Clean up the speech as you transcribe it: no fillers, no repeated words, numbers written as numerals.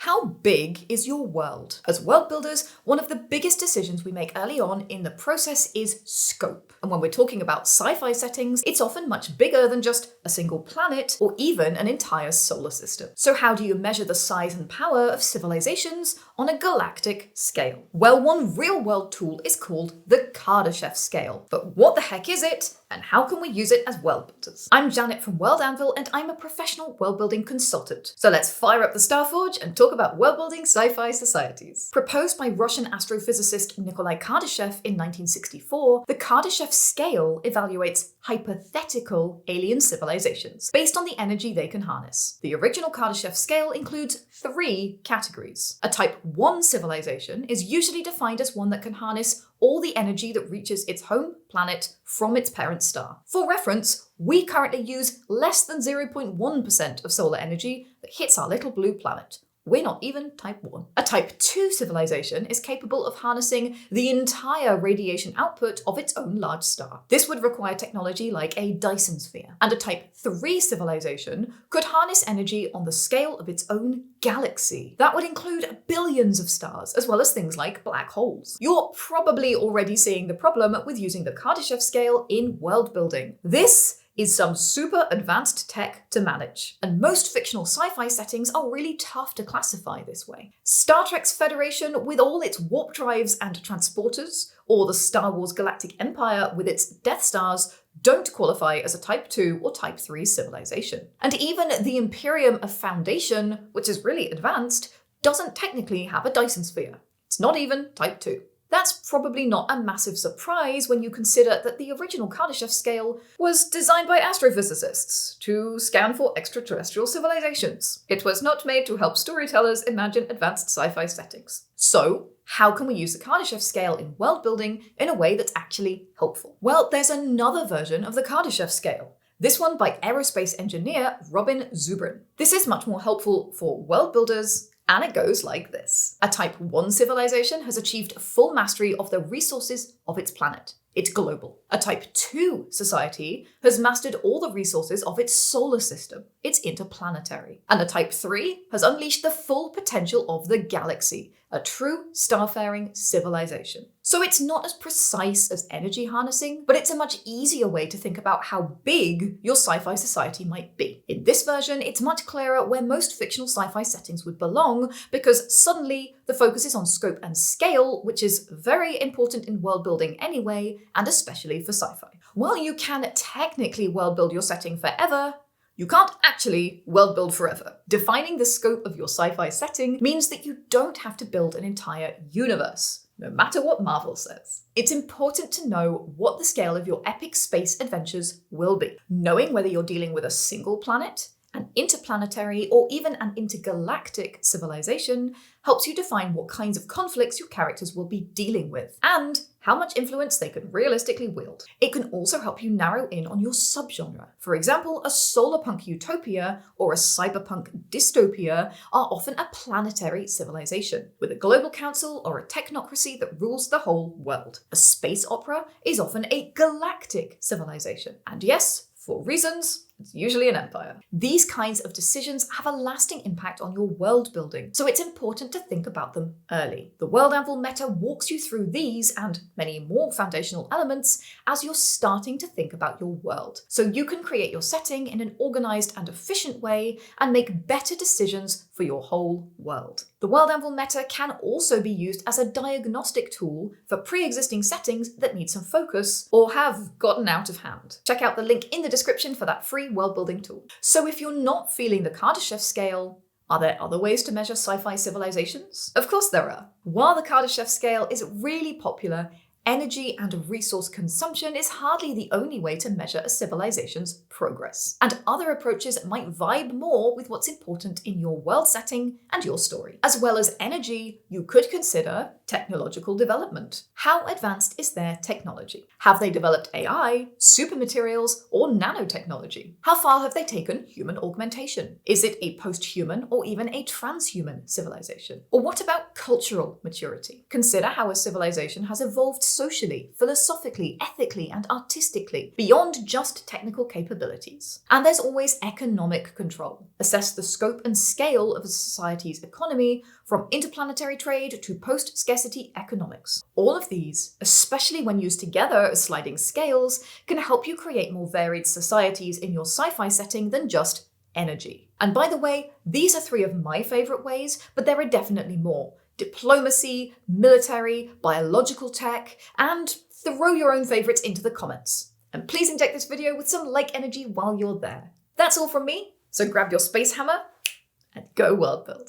How big is your world? As world builders, one of the biggest decisions we make early on in the process is scope. And when we're talking about sci-fi settings, it's often much bigger than just a single planet or even an entire solar system. So how do you measure the size and power of civilizations on a galactic scale? Well, one real-world tool is called the Kardashev Scale. But what the heck is it? And how can we use it as world builders? I'm Janet from World Anvil, and I'm a professional world building consultant. So let's fire up the Starforge and talk about world building sci-fi societies. Proposed by Russian astrophysicist Nikolai Kardashev in 1964, the Kardashev Scale evaluates hypothetical alien civilizations based on the energy they can harness. The original Kardashev Scale includes 3 categories. A Type 1 civilization is usually defined as one that can harness all the energy that reaches its home planet from its parent star. For reference, we currently use less than 0.1% of solar energy that hits our little blue planet. We're not even Type 1. A Type 2 civilization is capable of harnessing the entire radiation output of its own large star. This would require technology like a Dyson sphere. And a Type 3 civilization could harness energy on the scale of its own galaxy. That would include billions of stars, as well as things like black holes. You're probably already seeing the problem with using the Kardashev scale in world building. This is some super advanced tech to manage. And most fictional sci-fi settings are really tough to classify this way. Star Trek's Federation with all its warp drives and transporters, or the Star Wars Galactic Empire with its Death Stars, don't qualify as a Type 2 or Type 3 civilization. And even the Imperium of Foundation, which is really advanced, doesn't technically have a Dyson sphere. It's not even Type 2. That's probably not a massive surprise when you consider that the original Kardashev scale was designed by astrophysicists to scan for extraterrestrial civilizations. It was not made to help storytellers imagine advanced sci-fi settings. So, how can we use the Kardashev scale in world building in a way that's actually helpful? Well, there's another version of the Kardashev scale. This one by aerospace engineer Robin Zubrin. This is much more helpful for world builders, and it goes like this. A Type 1 civilization has achieved full mastery of the resources of its planet. It's global. A Type 2 society has mastered all the resources of its solar system. It's interplanetary. And a Type 3 has unleashed the full potential of the galaxy, a true starfaring civilization. So it's not as precise as energy harnessing, but it's a much easier way to think about how big your sci-fi society might be. In this version, it's much clearer where most fictional sci-fi settings would belong, because suddenly the focus is on scope and scale, which is very important in world building anyway, and especially for sci-fi. While you can technically world build your setting forever, you can't actually world build forever. Defining the scope of your sci-fi setting means that you don't have to build an entire universe, no matter what Marvel says. It's important to know what the scale of your epic space adventures will be. Knowing whether you're dealing with a single planet, an interplanetary, or even an intergalactic civilization helps you define what kinds of conflicts your characters will be dealing with, and how much influence they can realistically wield. It can also help you narrow in on your subgenre. For example, a solarpunk utopia or a cyberpunk dystopia are often a planetary civilization, with a global council or a technocracy that rules the whole world. A space opera is often a galactic civilization. And yes, for reasons, it's usually an empire. These kinds of decisions have a lasting impact on your world building, so it's important to think about them early. The World Anvil meta walks you through these and many more foundational elements as you're starting to think about your world, so you can create your setting in an organized and efficient way and make better decisions for your whole world. The World Anvil meta can also be used as a diagnostic tool for pre-existing settings that need some focus or have gotten out of hand. Check out the link in the description for that free world building tool. So if you're not feeling the Kardashev scale, are there other ways to measure sci-fi civilizations? Of course there are. While the Kardashev scale is really popular, energy and resource consumption is hardly the only way to measure a civilization's progress. And other approaches might vibe more with what's important in your world setting and your story. As well as energy, you could consider technological development. How advanced is their technology? Have they developed AI, super materials, or nanotechnology? How far have they taken human augmentation? Is it a post-human or even a transhuman civilization? Or what about cultural maturity? Consider how a civilization has evolved socially, philosophically, ethically, and artistically, beyond just technical capabilities. And there's always economic control. Assess the scope and scale of a society's economy, from interplanetary trade to post-scarcity economics. All of these, especially when used together as sliding scales, can help you create more varied societies in your sci-fi setting than just energy. And by the way, these are 3 of my favourite ways, but there are definitely more. Diplomacy, military, biological tech, and throw your own favourites into the comments. And please inject this video with some like energy while you're there. That's all from me, so grab your space hammer and go world build.